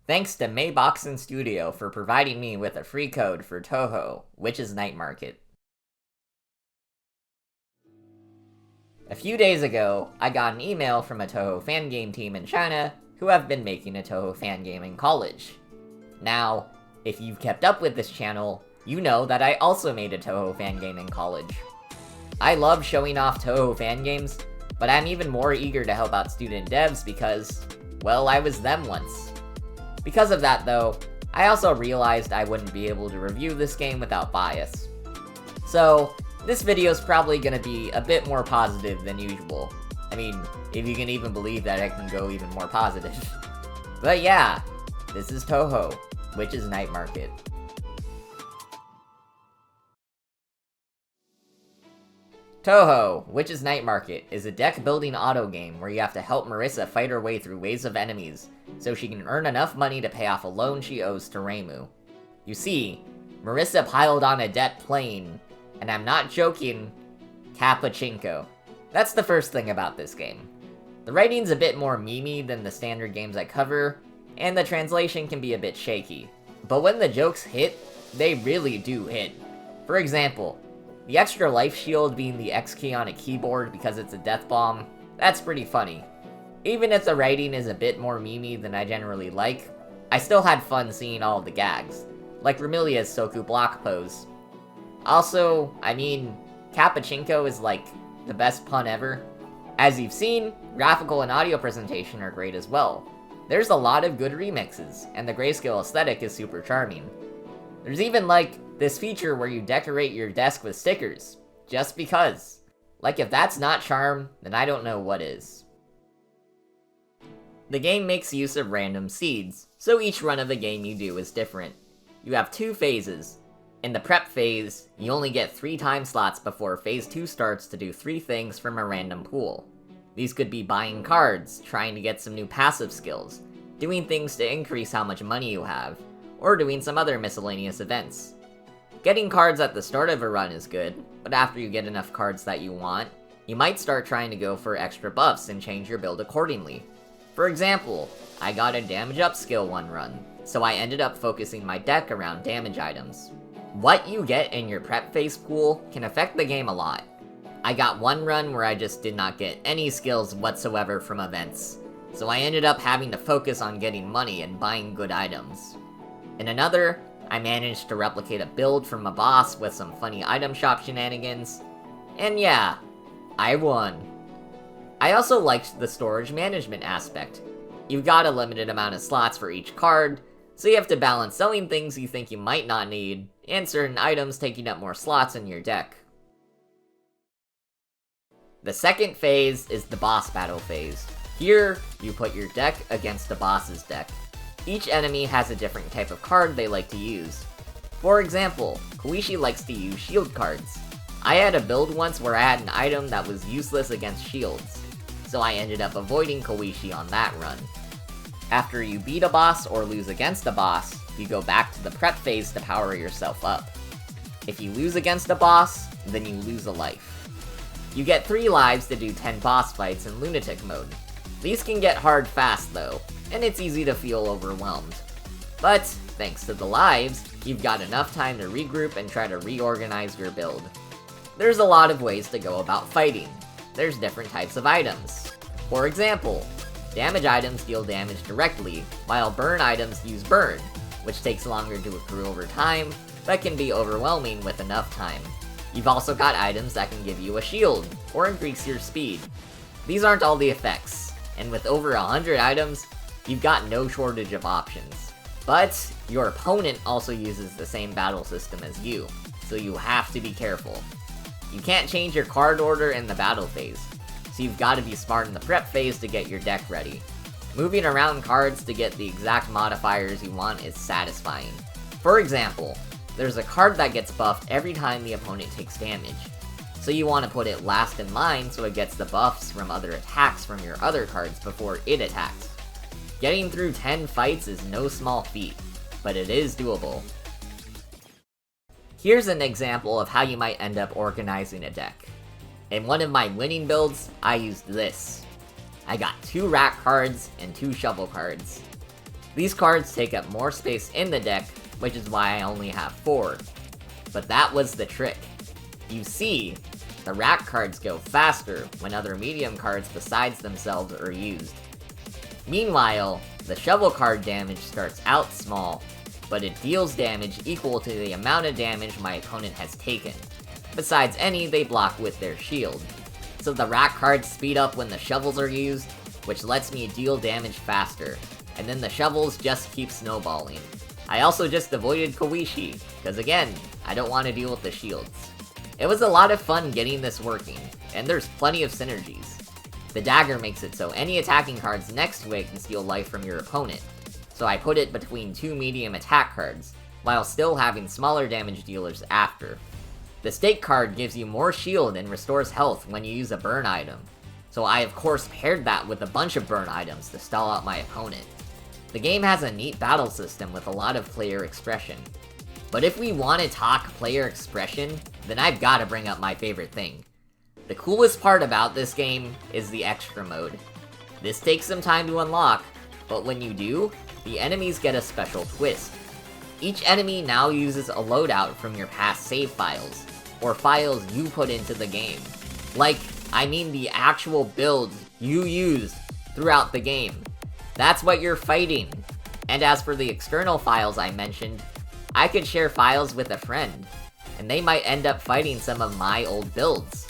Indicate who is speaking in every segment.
Speaker 1: Thanks to Mayboxen Studio for providing me with a free code for Touhou, Witch's Night Market. A few days ago, I got an email from a Touhou Fangame team in China who have been making a Touhou Fangame in college. Now, if you've kept up with this channel, you know that I also made a Touhou Fangame in college. I love showing off Touhou Fangames, but I'm even more eager to help out student devs because, well, I was them once. Because of that though, I also realized I wouldn't be able to review this game without bias. So, this video is probably gonna be a bit more positive than usual. I mean, if you can even believe that I can go even more positive. But yeah, this is Touhou, Witch's Night Market. Touhou, Witch's Night Market is a deck-building auto game where you have to help Marissa fight her way through waves of enemies, so she can earn enough money to pay off a loan she owes to Reimu. You see, Marissa piled on a debt playing, and I'm not joking, Cappuccino. That's the first thing about this game. The writing's a bit more memey than the standard games I cover, and the translation can be a bit shaky. But when the jokes hit, they really do hit. For example, the extra life shield being the X key on a keyboard because it's a death bomb, that's pretty funny. Even if the writing is a bit more memey than I generally like, I still had fun seeing all of the gags, like Remilia's Soku block pose. Also, I mean, Cappuccino is like the best pun ever. As you've seen, graphical and audio presentation are great as well. There's a lot of good remixes, and the grayscale aesthetic is super charming. There's even like this feature where you decorate your desk with stickers, just because. Like if that's not charm, then I don't know what is. The game makes use of random seeds, so each run of the game you do is different. You have 2 phases. In the prep phase, you only get 3 time slots before phase 2 starts to do 3 things from a random pool. These could be buying cards, trying to get some new passive skills, doing things to increase how much money you have, or doing some other miscellaneous events. Getting cards at the start of a run is good, but after you get enough cards that you want, you might start trying to go for extra buffs and change your build accordingly. For example, I got a damage up skill one run, so I ended up focusing my deck around damage items. What you get in your prep phase pool can affect the game a lot. I got one run where I just did not get any skills whatsoever from events, so I ended up having to focus on getting money and buying good items. In another, I managed to replicate a build from a boss with some funny item shop shenanigans, and yeah, I won. I also liked the storage management aspect. You've got a limited amount of slots for each card, so you have to balance selling things you think you might not need, and certain items taking up more slots in your deck. The second phase is the boss battle phase. Here, you put your deck against the boss's deck. Each enemy has a different type of card they like to use. For example, Koishi likes to use shield cards. I had a build once where I had an item that was useless against shields, so I ended up avoiding Koishi on that run. After you beat a boss or lose against a boss, you go back to the prep phase to power yourself up. If you lose against a boss, then you lose a life. You get 3 lives to do 10 boss fights in Lunatic mode. These can get hard fast though, and it's easy to feel overwhelmed. But, thanks to the lives, you've got enough time to regroup and try to reorganize your build. There's a lot of ways to go about fighting. There's different types of items. For example, damage items deal damage directly, while burn items use burn, which takes longer to accrue over time, but can be overwhelming with enough time. You've also got items that can give you a shield, or increase your speed. These aren't all the effects, and with over 100 items, you've got no shortage of options. But, your opponent also uses the same battle system as you, so you have to be careful. You can't change your card order in the battle phase, so you've got to be smart in the prep phase to get your deck ready. Moving around cards to get the exact modifiers you want is satisfying. For example, there's a card that gets buffed every time the opponent takes damage, so you want to put it last in line so it gets the buffs from other attacks from your other cards before it attacks. Getting through 10 fights is no small feat, but it is doable. Here's an example of how you might end up organizing a deck. In one of my winning builds, I used this. I got 2 rack cards and 2 shovel cards. These cards take up more space in the deck, which is why I only have 4. But that was the trick. You see, the rack cards go faster when other medium cards besides themselves are used. Meanwhile, the shovel card damage starts out small, but it deals damage equal to the amount of damage my opponent has taken, besides any they block with their shield. So the rack cards speed up when the shovels are used, which lets me deal damage faster, and then the shovels just keep snowballing. I also just avoided Koishi, because again, I don't want to deal with the shields. It was a lot of fun getting this working, and there's plenty of synergies. The dagger makes it so any attacking cards next to it can steal life from your opponent, so I put it between 2 medium attack cards, while still having smaller damage dealers after. The stake card gives you more shield and restores health when you use a burn item, so I of course paired that with a bunch of burn items to stall out my opponent. The game has a neat battle system with a lot of player expression. But if we want to talk player expression, then I've gotta bring up my favorite thing. The coolest part about this game is the extra mode. This takes some time to unlock, but when you do, the enemies get a special twist. Each enemy now uses a loadout from your past save files, or files you put into the game. I mean the actual builds you used throughout the game. That's what you're fighting. And as for the external files I mentioned, I could share files with a friend, and they might end up fighting some of my old builds.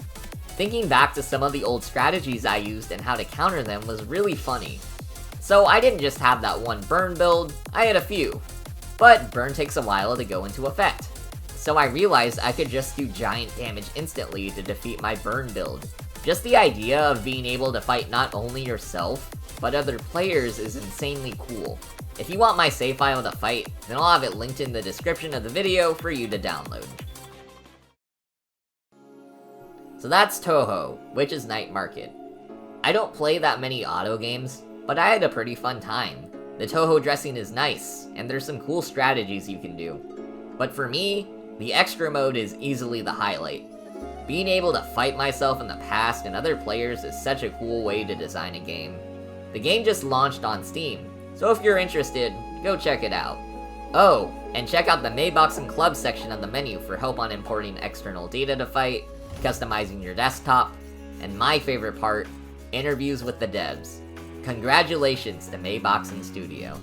Speaker 1: Thinking back to some of the old strategies I used and how to counter them was really funny. So I didn't just have that one burn build, I had a few. But burn takes a while to go into effect. So I realized I could just do giant damage instantly to defeat my burn build. Just the idea of being able to fight not only yourself, but other players is insanely cool. If you want my save file to fight, then I'll have it linked in the description of the video for you to download. So that's Touhou, Witch's Night Market. I don't play that many auto games, but I had a pretty fun time. The Touhou dressing is nice, and there's some cool strategies you can do. But for me, the extra mode is easily the highlight. Being able to fight myself in the past and other players is such a cool way to design a game. The game just launched on Steam, so if you're interested, go check it out. Oh, and check out the Maybox and Club section of the menu for help on importing external data to fight, customizing your desktop, and my favorite part, interviews with the devs. Congratulations to Maybox and Studio.